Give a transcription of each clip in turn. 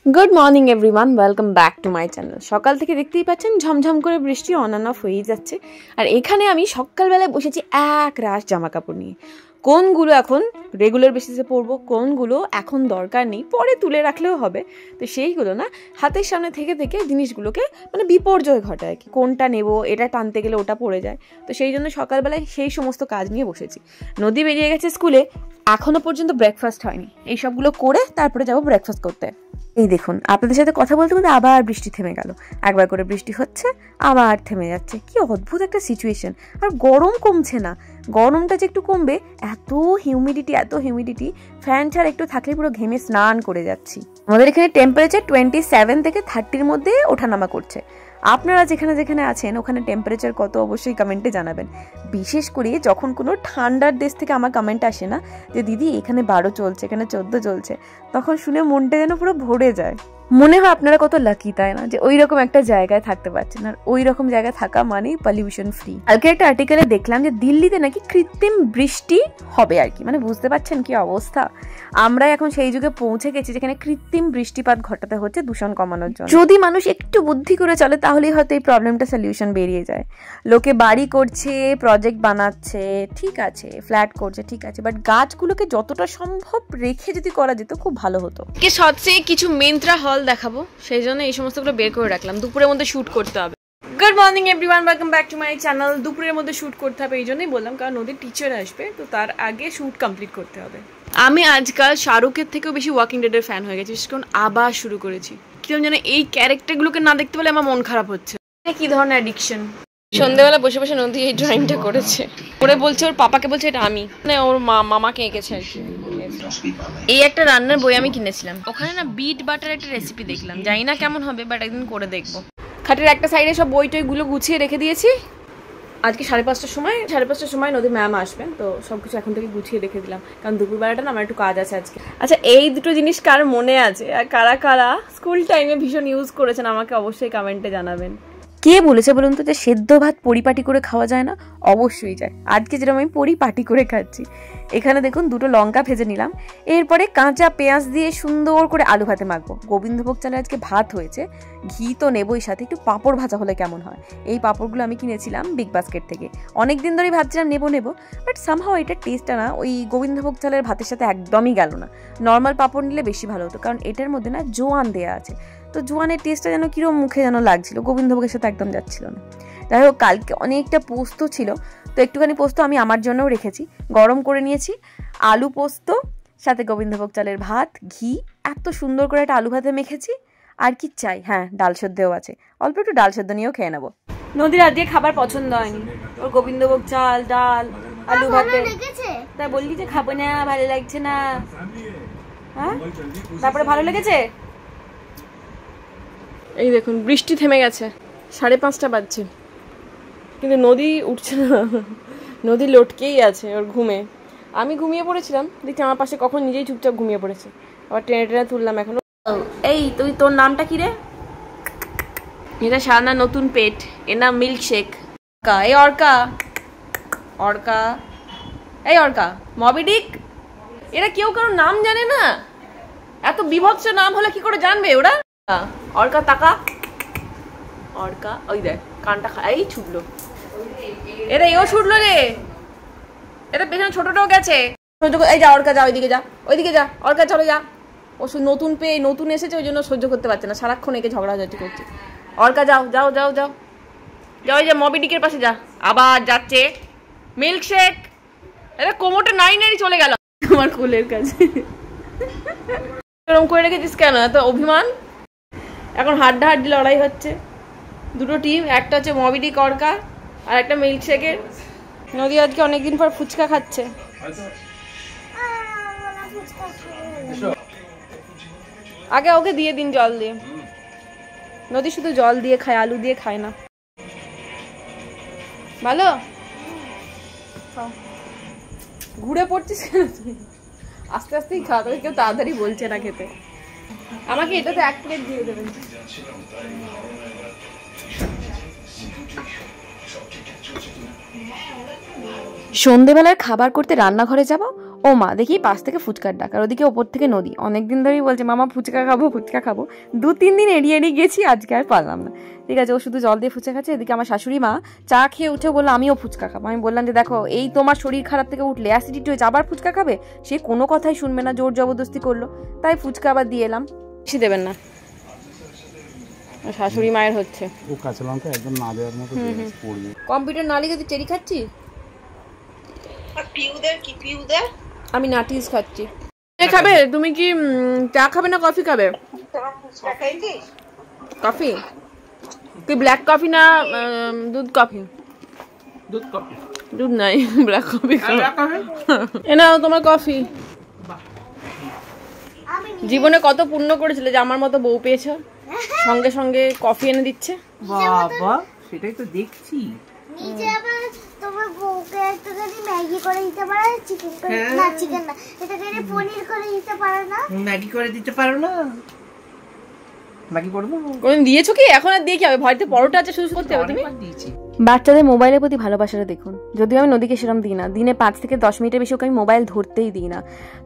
Good morning everyone, welcome back to my channel. সকাল থেকে দেখতেই পাচ্ছেন ঝমঝম করে বৃষ্টি অন অ্যান্ড অফ হয়েই যাচ্ছে। আর এখানে আমি সকালবেলায় বসেছি এক রাশ জামা কাপড় নিয়ে। কোনগুলো এখন রেগুলার বেসিসে পরবো, কোনগুলো এখন দরকার নেই, পরে তুলে রাখলেও হবে, তো সেইগুলো না হাতের সামনে থেকে থেকে জিনিসগুলোকে মানে বিপর্যয় ঘটায় আর কি। কোনটা নেব, এটা টানতে গেলে ওটা পড়ে যায়, তো সেই জন্য সকালবেলায় সেই সমস্ত কাজ নিয়ে বসেছি। নদী বেরিয়ে গেছে স্কুলে, এখনো পর্যন্ত ব্রেকফাস্ট হয়নি। এই সবগুলো করে তারপরে যাবো ব্রেকফাস্ট করতে। এই দেখুন, আপনাদের সাথে কথা বলতে বলতে আবার বৃষ্টি থেমে গেল। একবার করে বৃষ্টি হচ্ছে, আবার থেমে যাচ্ছে। কি অদ্ভুত একটা সিচুয়েশন। আর গরম কমছে না, গরমটা যে একটু কমবে, এত হিউমিডিটি, ফ্যান ছাড়া একটু থাকলে পুরো ঘেমে স্নান করে যাচ্ছি। আমাদের এখানে টেম্পারেচার 27 থেকে 30-র মধ্যে ওঠানামা করছে। আপনারা যেখানে যেখানে আছেন ওখানে টেম্পারেচার কত অবশ্যই কমেন্টে জানাবেন। বিশেষ করে যখন কোনো ঠান্ডার দেশ থেকে আমার কমেন্ট আসে না যে দিদি এখানে 12 চলছে, এখানে 14 চলছে, তখন শুনে মনটা যেন পুরো ভরে যায়। মনে হয় আপনারা কত লাকি, তাই না, যে ওই রকম একটা জায়গায় থাকতে পারছেন। আর ওই রকম জায়গায় থাকা মানেই পলিউশন ফ্রি। কালকে একটা আর্টিকেলে দেখলাম যে দিল্লিতে নাকি কৃত্রিম বৃষ্টি হবে আর কি। মানে বুঝতে পারছেন কি অবস্থা। আমরা এখন সেই যুগে পৌঁছে গেছি যেখানে কৃত্রিম বৃষ্টিপাত ঘটাতে হচ্ছে দূষণ কমানোর জন্য। যদি মানুষ একটু বুদ্ধি করে চলে তাহলেই হয়তো এই প্রবলেমটা সলিউশন বেরিয়ে যায়। লোকে বাড়ি করছে, প্রজেক্ট বানাচ্ছে, ঠিক আছে, ফ্ল্যাট করছে, ঠিক আছে, বাট গাছগুলোকে যতটা সম্ভব রেখে যদি করা যেত খুব ভালো হতো। সবচেয়ে কিছু মিন্ত্রা হল দেখাবো, সেই জন্য এই সমস্তগুলো বের করে রাখলাম। দুপুরের মধ্যে শুট করতে হবে। Good morning everyone, welcome back to my channel. দুপুরের মধ্যে শুট করতে হবে এই জন্যই বললাম, কারণ নদীর টিচার আসবে, তো তার আগে শুট কমপ্লিট করতে হবে। আমি আজকাল শাহরুখের থেকেও বেশি ওয়াকিং ডেডের ফ্যান হয়ে গেছি, কারণ আবার শুরু করেছি। কিরকম যেন এই ক্যারেক্টারগুলোকে না দেখতে পেলে আমার মন খারাপ হচ্ছে। কি ধরনের অ্যাডিকশন। সন্ধ্যেবেলা বসে বসে নদী এই ড্রয়িংটা করেছে, ওরে বলছে ওর পাপাকে বলছে এটা আমি, মানে ওর মামাকে এঁকেছে আর কি। এই একটা রান্নার বই আমি কিনেছিলাম, ওখানে না বিট বাটার একটা রেসিপি দেখলাম, জানি না কেমন হবে, বাট একদিন করে দেখবো। খাটের একটা সাইডে সব বই টইগুলো গুছিয়ে রেখে দিয়েছি। আজকে 5:30টার সময় নদী ম্যাম আসবেন, তো সবকিছু এখন থেকে গুছিয়ে রেখে দিলাম, কারণ দুপুরবেলাটা না আমার একটু কাজ আছে আজকে। আচ্ছা, এই দুটো জিনিস কার মনে আছে আর কারা কারা স্কুল টাইমে ভীষণ ইউজ করেছেন আমাকে অবশ্যই কমেন্টে জানাবেন। কে বলেছে বলুন তো যে সেদ্ধ ভাত পরিপাটি করে খাওয়া যায় না? অবশ্যই যায়। আজকে যেরকম আমি পরিপাটি করে খাচ্ছি। এখানে দেখুন দুটো লঙ্কা ভেজে নিলাম, এরপরে কাঁচা পেঁয়াজ দিয়ে সুন্দর করে আলু ভাতে মাখবো। গোবিন্দভোগ চালে আজকে ভাত হয়েছে, ঘি তো নেবই, সাথে একটু পাঁপড় ভাজা হলে কেমন হয়। এই পাঁপড়গুলো আমি কিনেছিলাম বিগ বাস্কেট থেকে। অনেকদিন ধরেই ভাবছিলাম নেবো, বাট সামহাও এটার টেস্টটা না ওই গোবিন্দভোগ চালের ভাতের সাথে একদমই গেল না। নর্মাল পাঁপড় নিলে বেশি ভালো হতো, কারণ এটার মধ্যে না জোয়ান দেওয়া আছে, তো জোয়ানের টেস্টটা যেন কিরম মুখে যেন লাগছিল, গোবিন্দভোগের সাথে একদম যাচ্ছিল না। যাই হোক, কালকে অনেকটা পোস্ত ছিল, তো একটুখানি পোস্ত আমি আমার জন্যও রেখেছি, গরম করে নিয়েছি। আলু পোস্ত সাথে গোবিন্দভোগ চালের ভাত, ঘি, এত সুন্দর করে একটা আলু ভাতে মেখেছি। আর কি চাই? হ্যাঁ, ডাল সেদ্ধও আছে, অল্প একটু ডাল সেদ্ধ নিয়েও খেয়ে নেবো। নদীর আজকে খাবার পছন্দ হয়নি ওর, গোবিন্দভোগ চাল, ডাল, আলু ভাতে, তাই বললি যে খাবো না, ভালো লাগছে না। হ্যাঁ, তারপরে ভালো লেগেছে। এই দেখুন বৃষ্টি থেমে গেছে, 5:30 বাজছে, কিন্তু নদী উঠছে না, নদী লটকেই আছে ওর ঘুমে। আমি ঘুমিয়ে পড়েছিলাম, দেখছি আমার পাশে কখন নিজেই চুপচাপ ঘুমিয়ে পড়েছে। আবার টেনে তুললাম এখন। এই তোর নামটা কি রে? এটা সারানা নতুন পেট, এর নাম মিল্কশেক। এই অর্কা, এই অর্কা, মবিডিক, এরা কেউ কারোর নাম জানে না। এত বিভৎস নাম হলে কি করে জানবে ওরা? অর্কা তাকা, অর্কা, ওই দেখ কানটা এই ছুটলো, এটা এও ছুটলো রে, এটা পেছনে ছোটটাও গেছে। এই যা অর্কা, যা ওইদিকে যা অর্কা, চলো যা। ও নতুন পেয়ে নতুন এসেছে, ওই জন্য সহ্য করতে পারছে না, সারাক্ষণ একে ঝগড়াঝাটি করছে। অর্কা যাও, ওই যে মবিডিকের পাশে যা। আবার যাচ্ছে মিল্কশেক, এটা কোমরটা নাড়ি চলে গেল আমার কোলের কাছে। এরকম করে রেখেছিস কেন? এত অভিমান। এখন হাড্ডাহাড্ডি লড়াই হচ্ছে, দুটো টিম, একটা হচ্ছে মবিডিক অর্কা আর একটা মিল্কশেকের। নদী আজকে অনেকদিন পর ফুচকা খাচ্ছে। আগে ওকে দিয়ে দিন জল দিয়ে, নদী শুধু জল দিয়ে খায়, আলু দিয়ে খায় না। ভালো ঘুরে পড়ছিস কেন তুই? আস্তে আস্তেই খা, তোকে কেউ তাড়াতাড়ি বলছে না খেতে। আমাকে এটাতে 1 প্লেট দিয়ে দেবেন। সন্ধেবেলার খাবার করতে রান্নাঘরে যাব, ও মা, দেখি পাশ থেকে ফুচকার ডাক, আর ওদিকে ওপর থেকে নদী। অনেকদিন ধরেই বলছে মামা ফুচকা খাবো ফুচকা খাবো, 2-3 দিন এড়িয়ে গেছি, আজকে আর পারলাম না। ঠিক আছে, ও শুধু জল দিয়ে ফুচকা খাচ্ছে। এদিকে আমার শাশুড়ি মা চা খেয়ে উঠে বললো আমিও ফুচকা খাবো। আমি বললাম যে দেখো, এই তোমার শরীর খারাপ থেকে উঠলে অ্যাসিডিটি হয়েছে, আবার ফুচকা খাবে? সে কোনো কথাই শুনবে না, জোর জবরদস্তি করলো, তাই ফুচকা আবার দিয়ে এলাম। বেশি দেবেন না, শাশুড়ি মায়ের হচ্ছে। ও কাঁচা লঙ্কা একদম না দেওয়ার মতো পড়বে। কম্পিউটার না লিখে চেরি খাচ্ছি। আর পিউদের কি পিউদের? আমি নাটিস খাচ্ছি। খাবে তুমি কি চা খাবে না কফি খাবে? কফি কি ব্ল্যাক কফি না দুধ কফি? দুধ কফি। দুধ নাই, ব্ল্যাক কফি। এ নাও তোমার কফি। জীবনে কত পুণ্য করেছিলে যে আমার মতো বউ পেয়েছো, সঙ্গে সঙ্গে কফি এনে দিচ্ছে। বাবা সেটাই তো দেখছি। নিজে আবার তোমার বউকে একটুখানি ম্যাগি করে দিতে পারো, চিকেন করে না, চিকেন না, একটুখানি পনির করে দিতে পারো না? ম্যাগি করে দিতে পারো না? ম্যাগি করবো? কোনদিন দিয়েছো কি? এখন আর দিয়ে কি হবে? ভয়তে পরোটা আছে শুরু করতে হবে তুমি। দিয়েছি। বাচ্চাদের মোবাইলের প্রতি ভালোবাসাটা দেখুন। যদিও আমি নদীকে সেরকম দিই না, দিনে 5 থেকে 10 মিনিটের বেশি ওকে আমি মোবাইল ধরতেই দিই না।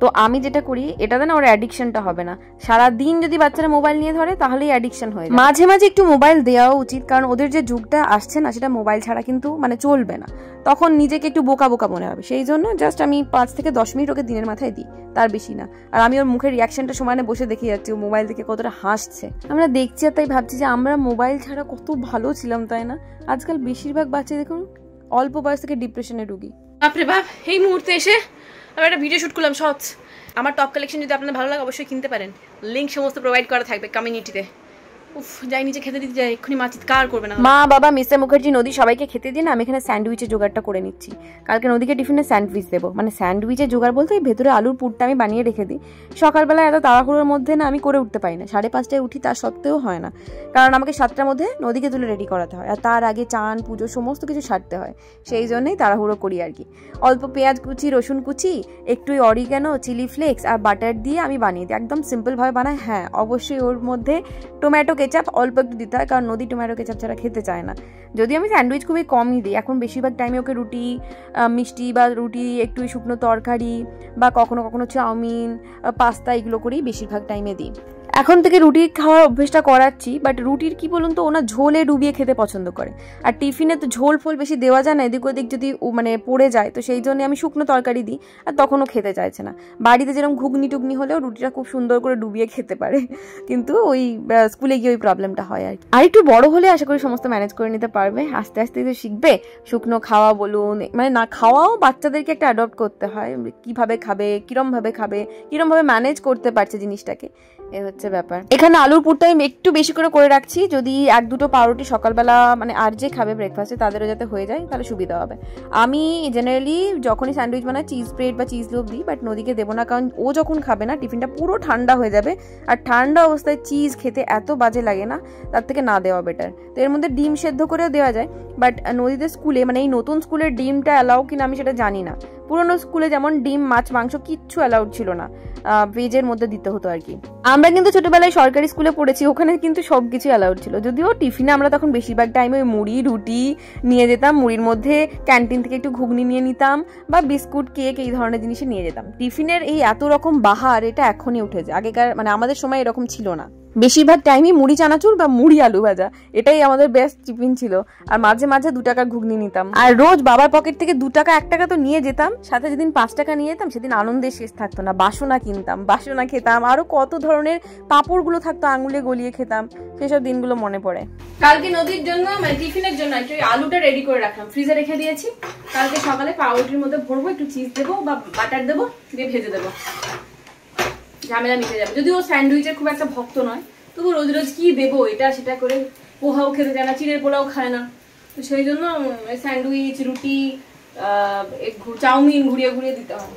তো আমি যেটা করি, এটাতে না ওর অ্যাডিকশনটা হবে না। সারাদিন যদি বাচ্চারা মোবাইল নিয়ে ধরে তাহলেই অ্যাডিকশন হয়ে যায়। মাঝে মাঝে একটু মোবাইল দেওয়া উচিত, কারণ ওদের যে যুগটা আসছে না, সেটা মোবাইল ছাড়া কিন্তু মানে চলবে না। তখন নিজেকে একটু বোকা বোকা মনে হবে। সেই জন্য জাস্ট আমি 5 থেকে 10 মিনিট ওকে দিনের মাথায় দিই, তার বেশি না। আর আমি ওর মুখের রিয়াকশনটা সমানে বসে দেখে যাচ্ছি ও মোবাইল থেকে কতটা হাসছে। আমরা দেখছি আর তাই ভাবছি যে আমরা মোবাইল ছাড়া কত ভালো ছিলাম, তাই না? আজকাল বেশিরভাগ বাচ্চা দেখুন অল্প বয়স থেকে ডিপ্রেশনে ঢুকি। বাপরে বাপ, এই মুহূর্তে এসে আমি একটা ভিডিও শুট করলাম শর্টস। আমার টপ কালেকশন যদি আপনাদের ভালো লাগে অবশ্যই কিনতে পারেন, লিঙ্ক সমস্ত প্রোভাইড করা থাকবে কমিউনিটিতে। উফ, যাই নিচে খেতে দিতে যাই, এক্ষুনি মা চিৎকার করবে না। মা, বাবা, মিস্টার মুখার্জি, নদী সবাইকে খেতে দিন। আমি এখানে স্যান্ডউইচের জোগাড়টা করে নিচ্ছি। কালকে নদীকে টিফিনে স্যান্ডউইচ দেবো। মানে স্যান্ডউইচের জোগাড় বলতে ভেতরে আলুর পুরটা আমি বানিয়ে রেখে দিই। সকালবেলা এত তাড়াহুড়োর মধ্যে না আমি করে উঠতে পারি না, 5:30টায় উঠি, তার সত্ত্বেও হয় না, কারণ আমাকে 7টার মধ্যে নদীকে তুলে রেডি করাতে হয়, আর তার আগে চান পুজো সমস্ত কিছু সারতে হয়। সেই জন্যই তাড়াহুড়ো করি আর কি। অল্প পেঁয়াজ কুচি, রসুন কুচি, একটু অরিগ্যানো, চিলি ফ্লেক্স আর বাটার দিয়ে আমি বানিয়ে দিই। একদম সিম্পলভাবে বানাই। হ্যাঁ, অবশ্যই ওর মধ্যে টমেটো কেচাপ অল্প একটু দিতে হয়, কারণ নদী টমেটো কেচাপ ছাড়া খেতে চায় না। যদিও আমি স্যান্ডউইচ খুবই কমই দিই এখন, বেশিরভাগ টাইমে ওকে রুটি, মিষ্টি বা রুটি, একটু শুকনো তরকারি বা কখনো কখনো চাউমিন, পাস্তা, এগুলো করেই বেশিরভাগ টাইমে দিই। এখন থেকে রুটি খাওয়ার অভ্যেসটা করাচ্ছি, বাট রুটির কি বলুন তো, ওনা ঝোলে ডুবিয়ে খেতে পছন্দ করে। আর টিফিনে তো ঝোল ফোল বেশি দেওয়া যায় না, এদিক ওদিক যদি মানে পড়ে যায়, তো সেই জন্য আমি শুকনো তরকারি দিই, আর তখনও খেতে চাইছে না। বাড়িতে যেরকম ঘুগনি টুগনি হলেও রুটিটা খুব সুন্দর করে ডুবিয়ে খেতে পারে, কিন্তু ওই স্কুলে গিয়ে ওই প্রবলেমটা হয় আর কি। আর একটু বড় হলে আশা করি সমস্ত ম্যানেজ করে নিতে পারবে, আস্তে আস্তে তো শিখবে। শুকনো খাওয়া বলুন, মানে না খাওয়াও বাচ্চাদেরকে একটা অ্যাডপ্ট করতে হয়, কিভাবে খাবে, কিরমভাবে খাবে, কিরমভাবে ম্যানেজ করতে পারছে জিনিসটাকে, এ হচ্ছে ব্যাপার। এখানে আলুর পুরটা আমি একটু বেশি করে রাখছি, যদি 1-2 পাউরুটি সকালবেলা মানে আর যে খাবে ব্রেকফাস্টে তাদেরও যাতে হয়ে যায়, তাহলে সুবিধা হবে। আমি জেনারেলি যখনই স্যান্ডউইচ বানাই চিজ ব্রেড বা চিজ লোভ দিই, বাট নদীকে দেবো না, কারণ ও যখন খাবে না টিফিনটা পুরো ঠান্ডা হয়ে যাবে, আর ঠান্ডা অবস্থায় চিজ খেতে এত বাজে লাগে না, তার থেকে না দেওয়া বেটার। তো এর মধ্যে ডিম সেদ্ধ করেও দেওয়া যায়, বাট নদীতে স্কুলে মানে এই নতুন স্কুলের ডিমটা অ্যালাউ কিনা আমি সেটা জানি না। পুরোনো স্কুলে যেমন ডিম, মাছ, মাংস কিচ্ছু অ্যালাউড ছিল না, ভেজের মধ্যে দিতে হতো আর কি। আমরা কিন্তু ছোটবেলায় সরকারি স্কুলে পড়েছি, ওখানে কিন্তু সবকিছু অ্যালাউড ছিল। যদিও টিফিনে আমরা তখন বেশিরভাগ টাইমে ওই মুড়ি রুটি নিয়ে যেতাম, মুড়ির মধ্যে ক্যান্টিন থেকে একটু ঘুগনি নিয়ে নিতাম, বা বিস্কুট, কেক, এই ধরনের জিনিস নিয়ে যেতাম। টিফিনের এই এত রকম বাহার, এটা এখনই উঠেছে, আগেকার মানে আমাদের সময় এরকম ছিল না। বেশিরভাগ টাইমই মুড়ি চানাচুর বা মুড়ি আলু ভাজা, এটাই আমাদের বেস্ট টিফিন ছিল। আর মাঝে মাঝে 2 টাকার ঘুগনি নিতাম, আর রোজ বাবার পকেট থেকে 2 টাকা 1 টাকা তো নিয়ে যেতাম, সাথে যেদিন 5 টাকা নিয়ে যেতাম সেদিন আনন্দের শেষ থাকতো না। বাসনা কিনতাম, বাসনা খেতাম, আরো কত ধরনের পাঁপড়গুলো থাকতো, আঙুলে গলিয়ে খেতাম, সেসব দিনগুলো মনে পড়ে। কালকে নদীর জন্য মানে টিফিনের জন্য একটু আলুটা রেডি করে রাখলাম, ফ্রিজে রেখে দিয়েছি। কালকে সকালে পাউরুটির মধ্যে ভরবো, একটু চিজ দেবো বা বাটার দেবো, দিয়ে ভেজে দেবো, ঝামেলা মিটে যাবে। যদিও স্যান্ডউইচের খুব একটা ভক্ত নয়, তবু রোজ রোজ কি দেবো এটা সেটা করে, পোহাও খেতে চায় না, চিড়ের পোলাও খায় না, তো সেই জন্য স্যান্ডউইচ, রুটি, চাউমিন ঘুরিয়ে ঘুরিয়ে দিতে হয়।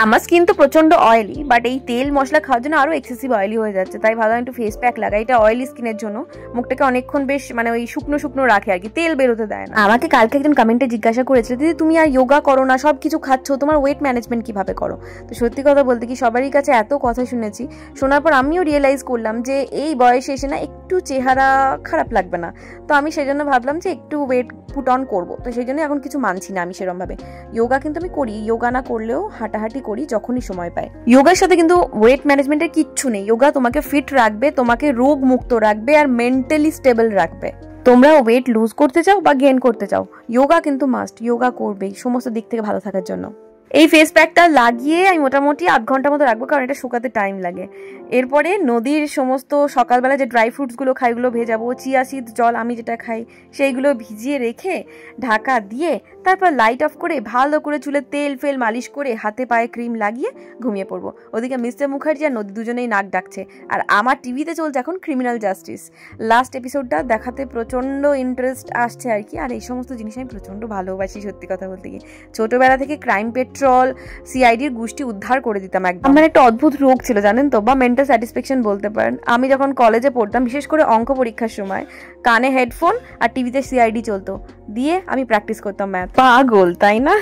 আমার স্কিন তো প্রচন্ড অয়েলি, বাট এই তেল মশলা খাওয়ার জন্য আরো এক্সেসিভ অয়েলি হয়ে যাচ্ছে, তাই ভাবলাম একটু ফেস প্যাক লাগাই। এটা অয়েলি স্কিনের জন্য মুখটাকে অনেকক্ষণ বেশ মানে ওই শুকনো শুকনো রাখে আর কি, তেল বেরোতে দেয় না। আমাকে কালকে একজন কমেন্টে জিজ্ঞাসা করেছিল, দিদি তুমি আর যোগা করো না, সবকিছু খাচ্ছ, তোমার ওয়েট ম্যানেজমেন্ট কিভাবে করো? তো সত্যি কথা বলতে কি, সবারই কাছে এত কথা শুনেছি, শোনার পর আমিও রিয়েলাইজ করলাম যে এই বয়সে এসে না একটু একটু চেহারা খারাপ লাগবে না। তো আমি সেই জন্য ভাবলাম যে একটু ওয়েট পুট অন করবো, তো সেই জন্য এখন কিছু মানছি না আমি সেরকমভাবে। যোগা কিন্তু আমি করি, যোগা না করলেও হাঁটাহাঁটি করি যখনই সময় পাই। যোগার সাথে কিন্তু ওয়েট ম্যানেজমেন্টের কিচ্ছু নেই। যোগা তোমাকে ফিট রাখবে, তোমাকে রোগ মুক্ত রাখবে আর মেন্টালি স্টেবল রাখবে। তোমরা ওয়েট লুজ করতে চাও বা গেইন করতে চাও, যোগা কিন্তু মাস্ট, যোগা করবেই সমস্ত দিক থেকে ভালো থাকার জন্য। এই ফেস প্যাকটা লাগিয়ে আমি মোটামুটি 8 ঘন্টার মতো রাখবো, কারণ এটা শুকাতে টাইম লাগে। এরপরে নদীর সমস্ত সকালবেলা যে ড্রাই ফ্রুটসগুলো খাই ওগুলো ভেজাবো, চিয়া সিড জল আমি যেটা খাই সেইগুলো ভিজিয়ে রেখে ঢাকা দিয়ে তারপর লাইট অফ করে ভালো করে চুলে তেল ফেল মালিশ করে হাতে পায়ে ক্রিম লাগিয়ে ঘুমিয়ে পড়বো। ওদিকে মিস্টার মুখার্জি আর নদী দুজনেই নাক ডাকছে, আর আমার টিভিতে চলছে এখন ক্রিমিনাল জাস্টিস। লাস্ট এপিসোডটা দেখাতে প্রচণ্ড ইন্টারেস্ট আসছে আর কি। আর এই সমস্ত জিনিস আমি প্রচণ্ড ভালোবাসি সত্যি কথা বলতে গিয়ে। ছোটবেলা থেকে ক্রাইম পেট্রোল, সিআইডির গোষ্ঠী উদ্ধার করে দিতাম একদম। আমার একটা অদ্ভুত রোগ ছিল জানেন তো, বা মেন্টাল স্যাটিসফ্যাকশন বলতে পারেন। আমি যখন কলেজে পড়তাম, বিশেষ করে অঙ্ক পরীক্ষার সময়, কানে হেডফোন আর টিভিতে সিআইডি চলতো, দিয়ে আমি প্র্যাকটিস করতাম ম্যাথ। পাগল তাই না?